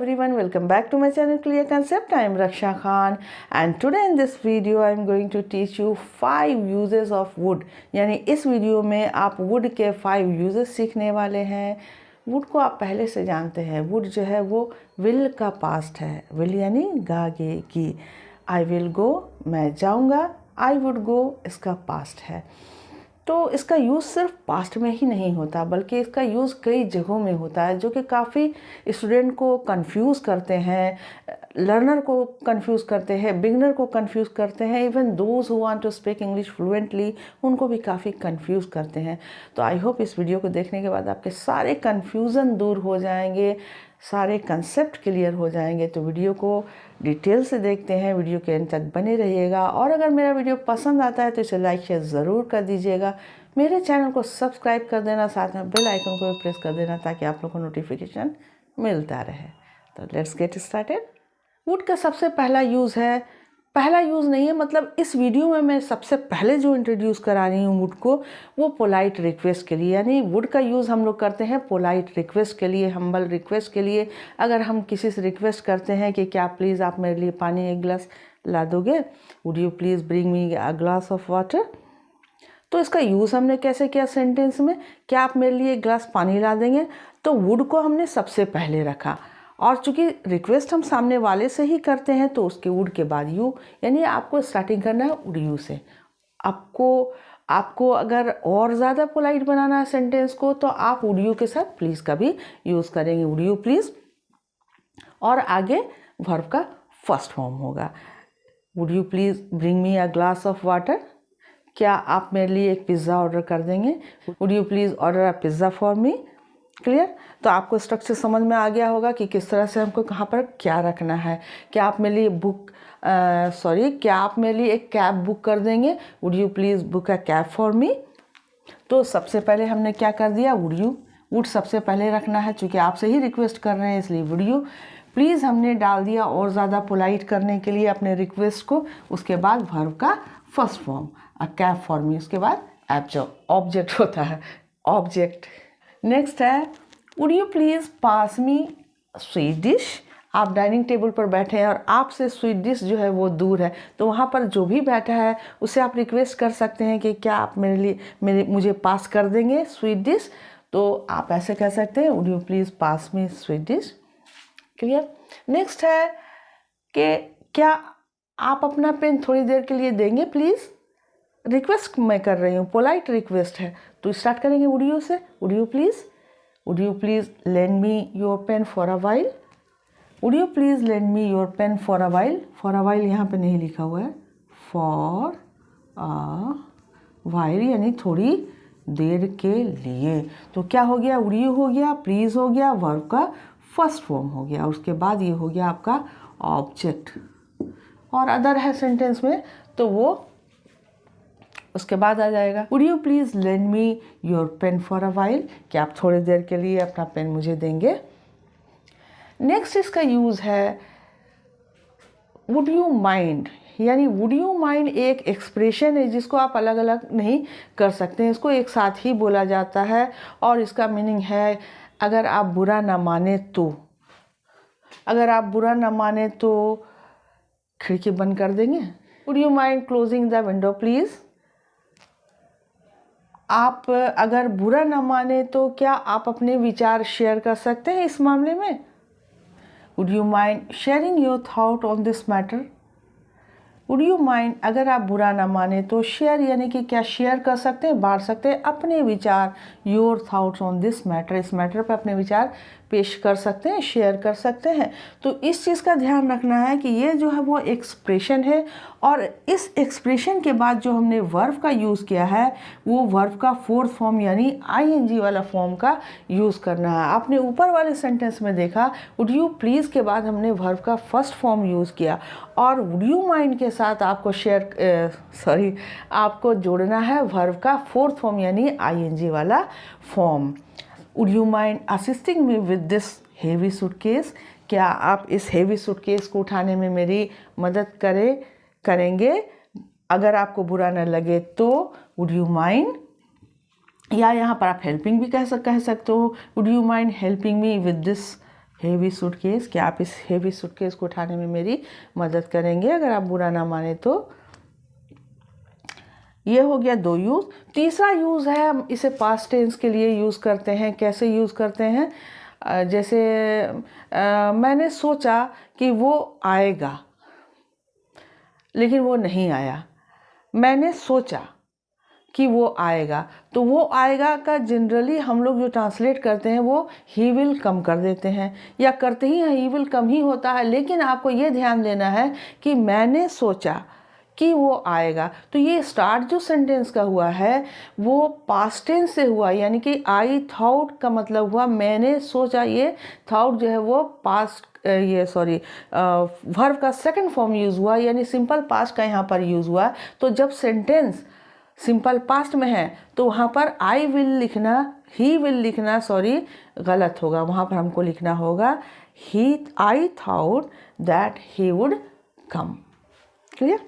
everyone, welcome back to my channel Clear Concept. I am Raksha Khan and today in this video I am going to teach you 5 uses of wood. यानी इस video में आप wood के 5 uses सीखने वाले हैं। wood को आप पहले से जानते हैं। wood जो है वो will का past है। will यानी गागे की। I will go मैं जाऊँगा, I would go इसका past है। तो इसका यूज़ सिर्फ पास्ट में ही नहीं होता बल्कि इसका यूज़ कई जगहों में होता है, जो कि काफ़ी स्टूडेंट को कंफ्यूज करते हैं, लर्नर को कंफ्यूज करते हैं, बिगनर को कंफ्यूज करते हैं, even those who want to speak English fluently उनको भी काफ़ी कंफ्यूज करते हैं। तो आई होप इस वीडियो को देखने के बाद आपके सारे कन्फ्यूज़न दूर हो जाएंगे, सारे कंसेप्ट क्लियर हो जाएंगे। तो वीडियो को डिटेल से देखते हैं, वीडियो के अंत तक बने रहिएगा। और अगर मेरा वीडियो पसंद आता है तो इसे लाइक शेयर ज़रूर कर दीजिएगा। मेरे चैनल को सब्सक्राइब कर देना, साथ में बेल आइकन को भी प्रेस कर देना ताकि आप लोग को नोटिफिकेशन मिलता रहे। तो लेट्स गेट स्टार्टेड। वुड का सबसे पहला यूज़ है, पहला यूज़ नहीं है, मतलब इस वीडियो में मैं सबसे पहले जो इंट्रोड्यूस करा रही हूँ वुड को, वो पोलाइट रिक्वेस्ट के लिए। यानी वुड का यूज़ हम लोग करते हैं पोलाइट रिक्वेस्ट के लिए, हम्बल रिक्वेस्ट के लिए। अगर हम किसी से रिक्वेस्ट करते हैं कि क्या प्लीज़ आप मेरे लिए पानी एक गिलास ला दोगे, would you please bring me a glass of water. तो इसका यूज़ हमने कैसे किया सेंटेंस में, क्या आप मेरे लिए एक गिलास पानी ला देंगे। तो वुड को हमने सबसे पहले रखा, और चूंकि रिक्वेस्ट हम सामने वाले से ही करते हैं तो उसके वुड के बाद यू, यानी आपको स्टार्टिंग करना है वुड यू से। आपको अगर और ज़्यादा पोलाइट बनाना है सेंटेंस को तो आप वुड यू के साथ प्लीज़ का भी यूज़ करेंगे, वुड यू प्लीज़, और आगे वर्ब का फर्स्ट फॉर्म होगा, would you please bring me a glass of water. क्या आप मेरे लिए एक पिज़्ज़ा ऑर्डर कर देंगे, would you please order a pizza for me. Clear. तो आपको स्ट्रक्चर समझ में आ गया होगा कि किस तरह से हमको कहाँ पर क्या रखना है। क्या आप मेरे लिए क्या आप मेरे लिए एक कैब बुक कर देंगे, would you please book a cab for me. तो सबसे पहले हमने क्या कर दिया, वुड सबसे पहले रखना है, चूँकि आपसे ही रिक्वेस्ट कर रहे हैं इसलिए वुड यू। प्लीज़ हमने डाल दिया और ज़्यादा पोलाइट करने के लिए अपने रिक्वेस्ट को। उसके बाद वर्ब का first form a cab for me, उसके बाद ऑब्जेक्ट होता है, ऑब्जेक्ट। नेक्स्ट है would you please pass me sweet dish. आप डाइनिंग टेबल पर बैठे हैं और आपसे स्वीट डिश जो है वो दूर है, तो वहाँ पर जो भी बैठा है उससे आप रिक्वेस्ट कर सकते हैं कि क्या आप मुझे पास कर देंगे स्वीट डिश। तो आप ऐसे कह सकते हैं would you please pass me sweet dish. Clear. Next है कि क्या आप अपना पेन थोड़ी देर के लिए देंगे प्लीज़। रिक्वेस्ट मैं कर रही हूँ, पोलाइट रिक्वेस्ट है, तो स्टार्ट करेंगे would you say, would you please lend me your pen for a while. Would you please lend me your pen for a while यहाँ पे नहीं लिखा हुआ है, फॉर अ वाइल यानी थोड़ी देर के लिए। तो क्या हो गया, वुड यू हो गया, प्लीज़ हो गया, वर्ब का फर्स्ट फॉर्म हो गया, उसके बाद ये हो गया आपका ऑब्जेक्ट। और अदर है सेंटेंस में तो वो उसके बाद आ जाएगा, would you please lend me your pen for a while. क्या आप थोड़ी देर के लिए अपना पेन मुझे देंगे। नेक्स्ट इसका यूज़ है वुड यू माइंड। यानी वुड यू माइंड एक एक्सप्रेशन है जिसको आप अलग अलग नहीं कर सकते हैं, इसको एक साथ ही बोला जाता है। और इसका मीनिंग है अगर आप बुरा ना माने तो, अगर आप बुरा ना माने तो खिड़की बंद कर देंगे। Would you mind closing the window please. आप अगर बुरा ना माने तो क्या आप अपने विचार शेयर कर सकते हैं इस मामले में। Would you mind sharing your thought on this matter. Would you mind अगर आप बुरा ना माने तो शेयर यानी कि क्या शेयर कर सकते हैं, बांट सकते हैं अपने विचार, your thoughts on this matter, इस मैटर पर अपने विचार पेश कर सकते हैं, शेयर कर सकते हैं। तो इस चीज़ का ध्यान रखना है कि ये जो है वो एक्सप्रेशन है, और इस एक्सप्रेशन के बाद जो हमने वर्ब का यूज़ किया है वो वर्ब का फोर्थ फॉर्म यानी आईएनजी वाला फॉर्म का यूज़ करना है। आपने ऊपर वाले सेंटेंस में देखा वुड यू प्लीज़ के बाद हमने वर्ब का फर्स्ट फॉर्म यूज़ किया, और वुड यू माइंड के साथ आपको जोड़ना है वर्ब का फोर्थ फॉर्म यानी आईएनजी वाला form. Would you mind assisting me with this heavy suitcase. क्या आप इस हेवी सूटकेस को उठाने में मेरी मदद करेंगे। अगर आपको बुरा न लगे तो वुड यू माइंड, या यहाँ पर आप हेल्पिंग भी कह सकते हो, would you mind helping me with this heavy suitcase, क्या आप इस हेवी सूटकेस को उठाने में मेरी मदद करेंगे? अगर आप बुरा ना माने तो। ये हो गया 2 यूज़। तीसरा यूज़ है, हम इसे पास्ट टेंस के लिए यूज़ करते हैं। कैसे यूज़ करते हैं? जैसे मैंने सोचा कि वो आएगा लेकिन वो नहीं आया। मैंने सोचा कि वो आएगा, तो वो आएगा का जनरली हम लोग जो ट्रांसलेट करते हैं वो ही विल कम कर देते हैं, या करते ही ही विल कम ही होता है। लेकिन आपको ये ध्यान देना है कि मैंने सोचा कि वो आएगा, तो ये स्टार्ट जो सेंटेंस का हुआ है वो पास्ट टेंस से हुआ, यानी कि आई थॉट का मतलब हुआ मैंने सोचा। ये थॉट जो है वो पास्ट वर्ब का सेकंड फॉर्म यूज़ हुआ, यानी सिंपल पास्ट का यहाँ पर यूज़ हुआ। तो जब सेंटेंस सिंपल पास्ट में है तो वहाँ पर आई विल लिखना, ही विल लिखना गलत होगा। वहाँ पर हमको लिखना होगा I thought that he would come. Clear?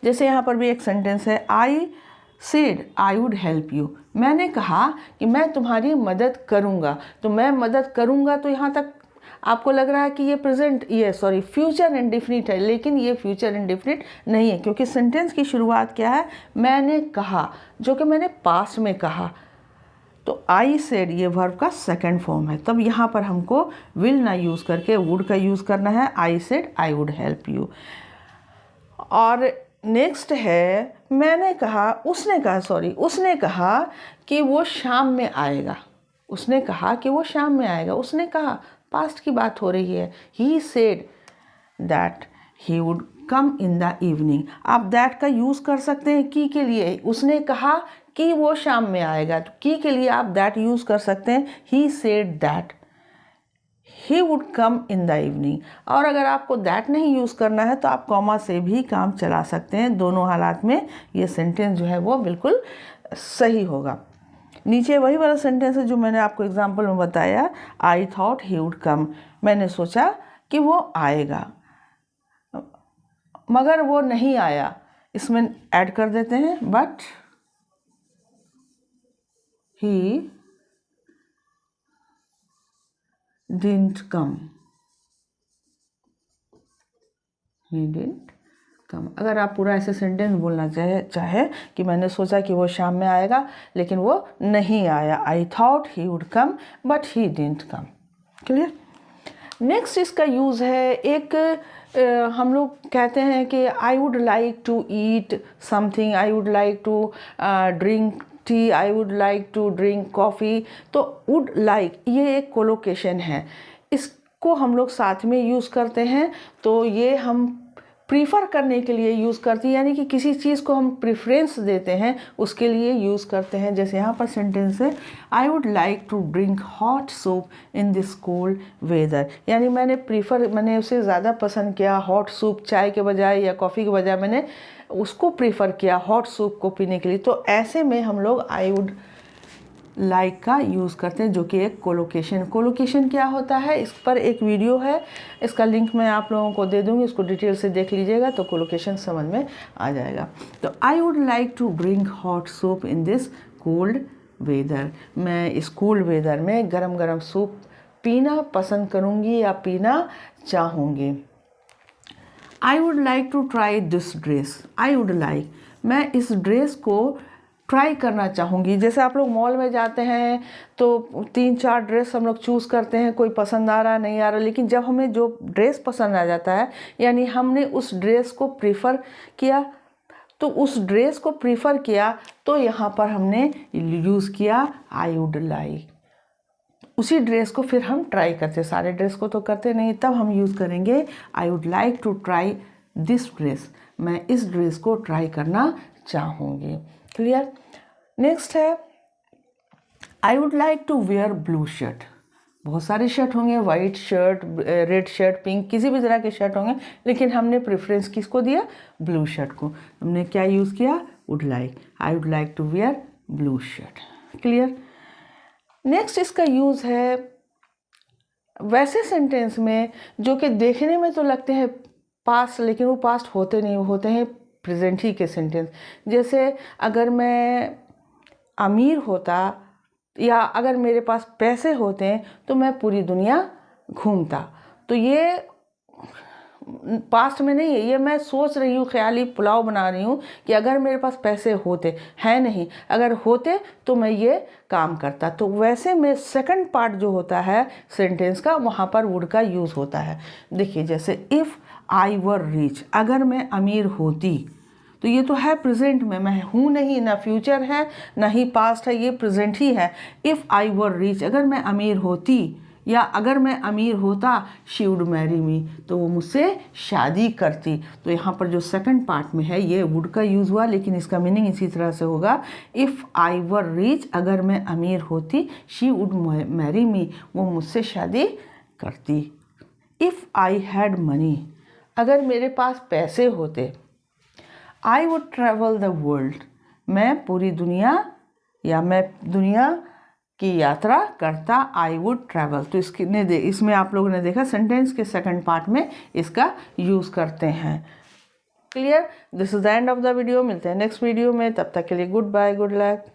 जैसे यहाँ पर भी एक सेंटेंस है, I said I would help you. मैंने कहा कि मैं तुम्हारी मदद करूँगा। तो मैं मदद करूँगा, तो यहाँ तक आपको लग रहा है कि ये फ्यूचर इंडेफिनिट है, लेकिन ये फ्यूचर इंडेफिनिट नहीं है, क्योंकि सेंटेंस की शुरुआत क्या है? मैंने कहा, जो कि मैंने पास्ट में कहा। तो आई सेड ये वर्ब का सेकंड फॉर्म है। तब यहाँ पर हमको विल ना यूज़ करके वुड का यूज़ करना है। I said I would help you. और नेक्स्ट है, मैंने कहा, उसने कहा कि वो शाम में आएगा। उसने कहा कि वो शाम में आएगा। उसने कहा, पास्ट की बात हो रही है। He said that he would come in the evening. आप दैट का यूज़ कर सकते हैं की के लिए। उसने कहा कि वो शाम में आएगा, तो की के लिए आप दैट यूज़ कर सकते हैं। He said that he would come in the evening. और अगर आपको दैट नहीं यूज़ करना है तो आप कॉमा से भी काम चला सकते हैं। दोनों हालात में ये सेंटेंस जो है वो बिल्कुल सही होगा। नीचे वही वाला सेंटेंस है जो मैंने आपको एग्जांपल में बताया, आई थॉट ही वुड कम। मैंने सोचा कि वो आएगा मगर वो नहीं आया। इसमें ऐड कर देते हैं but he didn't come. He didn't कम। अगर आप पूरा ऐसे सेंटेंस बोलना चाहे कि मैंने सोचा कि वो शाम में आएगा लेकिन वो नहीं आया। I thought he would come but he didn't come. Clear? Next इसका यूज़ है, एक हम लोग कहते हैं कि I would like to eat something, I would like to drink tea, I would like to drink coffee. तो वुड लाइक ये एक कोलोकेशन है, इसको हम लोग साथ में यूज़ करते हैं। तो ये हम प्रीफर करने के लिए यूज़ करते हैं, यानी कि किसी चीज़ को हम प्रेफरेंस देते हैं उसके लिए यूज़ करते हैं। जैसे यहाँ पर सेंटेंस है, I would like to drink hot soup in this cold weather. यानी मैंने उसे ज़्यादा पसंद किया हॉट सूप, चाय के बजाय या कॉफ़ी के बजाय मैंने उसको प्रीफर किया हॉट सूप को पीने के लिए। तो ऐसे में हम लोग आई वुड लाइक का यूज़ करते हैं, जो कि एक कोलोकेशन क्या होता है, इस पर एक वीडियो है, इसका लिंक मैं आप लोगों को दे दूँगी, इसको डिटेल से देख लीजिएगा तो कोलोकेशन समझ में आ जाएगा। तो I would like to drink hot soup in this cold weather. मैं इस कोल्ड वेदर में गरम गरम सूप पीना पसंद करूँगी या पीना चाहूँगी। I would like to try this dress. I would like, मैं इस ड्रेस को ट्राई करना चाहूँगी। जैसे आप लोग मॉल में जाते हैं तो 3-4 ड्रेस हम लोग चूज़ करते हैं, कोई पसंद आ रहा नहीं आ रहा, लेकिन जब हमें जो ड्रेस पसंद आ जाता है, यानी हमने उस ड्रेस को प्रीफर किया, तो उस ड्रेस को प्रीफर किया तो यहाँ पर हमने यूज़ किया आई वुड लाइक। उसी ड्रेस को फिर हम ट्राई करते, सारे ड्रेस को तो करते नहीं, तब हम यूज़ करेंगे I would like to try this dress. मैं इस ड्रेस को ट्राई करना चाहूँगी। क्लियर? नेक्स्ट है, I would like to wear blue shirt. बहुत सारे शर्ट होंगे, white shirt, red shirt, pink, किसी भी तरह के शर्ट होंगे, लेकिन हमने प्रेफरेंस किसको दिया? ब्लू शर्ट को। हमने क्या यूज़ किया? Would like. I would like to wear blue shirt. Clear? Next इसका यूज़ है वैसे सेंटेंस में जो कि देखने में तो लगते हैं पास्ट, लेकिन वो पास्ट होते नहीं, होते हैं प्रेजेंट ही के सेंटेंस। जैसे अगर मैं अमीर होता या अगर मेरे पास पैसे होते तो मैं पूरी दुनिया घूमता। तो ये पास्ट में नहीं है, ये मैं सोच रही हूँ, ख्याली पुलाव बना रही हूँ कि अगर मेरे पास पैसे होते, हैं नहीं, अगर होते तो मैं ये काम करता। तो वैसे में सेकंड पार्ट जो होता है सेंटेंस का, वहाँ पर वुड का यूज़ होता है। देखिए जैसे इफ़ आई वर रिच, अगर मैं अमीर होती, तो ये तो है प्रेजेंट में, मैं हूँ नहीं, ना फ्यूचर है ना ही पास्ट है, ये प्रेजेंट ही है। इफ़ आई वर रिच, अगर मैं अमीर होती या अगर मैं अमीर होता, शी वुड मैरी मी, तो वो मुझसे शादी करती। तो यहाँ पर जो सेकंड पार्ट में है ये वुड का यूज़ हुआ, लेकिन इसका मीनिंग इसी तरह से होगा, इफ़ आई वर रिच, अगर मैं अमीर होती, शी वुड मैरी मी, वो मुझसे शादी करती। इफ़ आई हैड मनी, अगर मेरे पास पैसे होते, I would travel the world, मैं पूरी दुनिया या मैं दुनिया की यात्रा करता, आई वुड ट्रैवल। तो इसमें आप लोगों ने देखा सेंटेंस के सेकंड पार्ट में इसका यूज़ करते हैं। Clear? This is the end of the video. मिलते हैं नेक्स्ट वीडियो में, तब तक के लिए गुड बाय, गुड लक।